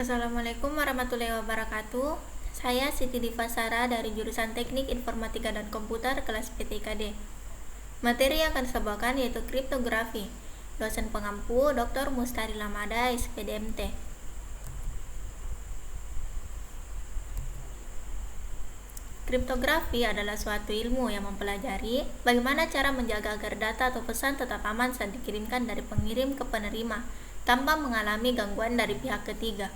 Assalamualaikum warahmatullahi wabarakatuh. Saya Siti Divasara dari jurusan Teknik Informatika dan Komputer kelas PTKD. Materi yang akan saya bawakan yaitu kriptografi. Dosen pengampu Dr. Mustari Lamada, SPDMT. Kriptografi adalah suatu ilmu yang mempelajari bagaimana cara menjaga agar data atau pesan tetap aman saat dikirimkan dari pengirim ke penerima tanpa mengalami gangguan dari pihak ketiga.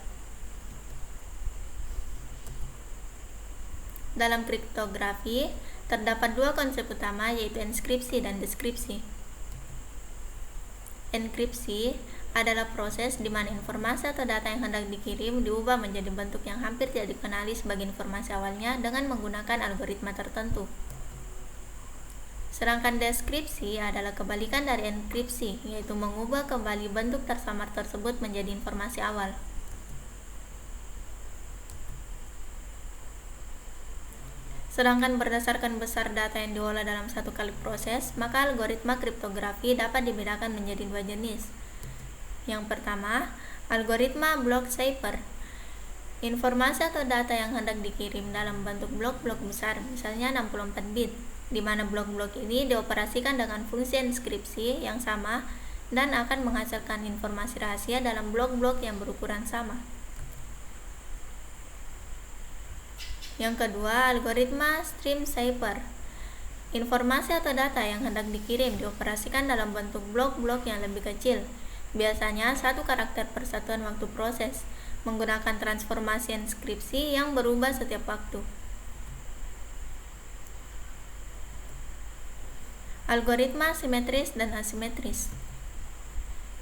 Dalam kriptografi, terdapat dua konsep utama yaitu enskripsi dan deskripsi. Enkripsi adalah proses di mana informasi atau data yang hendak dikirim diubah menjadi bentuk yang hampir tidak dikenali sebagai informasi awalnya dengan menggunakan algoritma tertentu. Sedangkan deskripsi adalah kebalikan dari enkripsi, yaitu mengubah kembali bentuk tersamar tersebut menjadi informasi awal. Sedangkan berdasarkan besar data yang diolah dalam satu kali proses, maka algoritma kriptografi dapat dibedakan menjadi dua jenis. Yang pertama, algoritma block cipher. Informasi atau data yang hendak dikirim dalam bentuk blok-blok besar, misalnya 64 bit, di mana blok-blok ini dioperasikan dengan fungsi enskripsi yang sama dan akan menghasilkan informasi rahasia dalam blok-blok yang berukuran sama. Yang kedua, algoritma stream cipher. Informasi atau data yang hendak dikirim dioperasikan dalam bentuk blok-blok yang lebih kecil, biasanya satu karakter per satuan waktu proses, menggunakan transformasi enskripsi yang berubah setiap waktu. Algoritma simetris dan asimetris.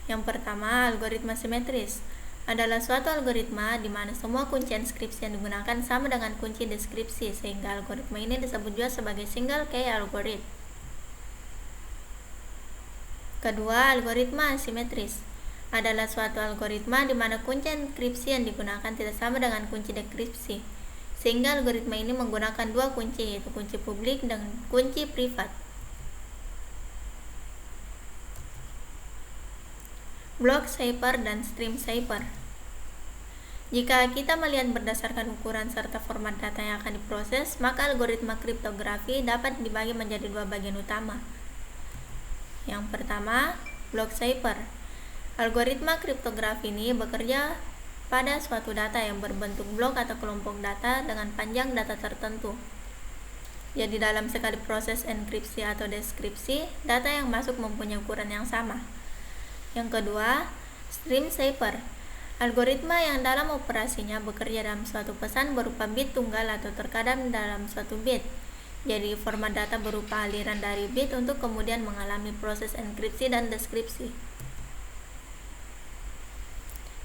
Yang pertama, algoritma simetris adalah suatu algoritma di mana semua kunci enskripsi yang digunakan sama dengan kunci deskripsi, sehingga algoritma ini disebut juga sebagai single key algorithm. Kedua, algoritma asimetris adalah suatu algoritma di mana kunci enkripsi yang digunakan tidak sama dengan kunci dekripsi, sehingga algoritma ini menggunakan dua kunci, yaitu kunci publik dan kunci privat. Block cipher dan stream cipher. Jika kita melihat berdasarkan ukuran serta format data yang akan diproses, maka algoritma kriptografi dapat dibagi menjadi dua bagian utama. Yang pertama, block cipher. Algoritma kriptografi ini bekerja pada suatu data yang berbentuk blok atau kelompok data dengan panjang data tertentu. Jadi dalam sekali proses enkripsi atau deskripsi, data yang masuk mempunyai ukuran yang sama. Yang kedua, stream cipher. Algoritma yang dalam operasinya bekerja dalam suatu pesan berupa bit tunggal atau terkadang dalam suatu bit. Jadi format data berupa aliran dari bit untuk kemudian mengalami proses enkripsi dan deskripsi.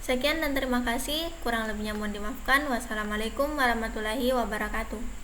Sekian dan terima kasih. Kurang lebihnya mohon dimaafkan. Wassalamualaikum warahmatullahi wabarakatuh.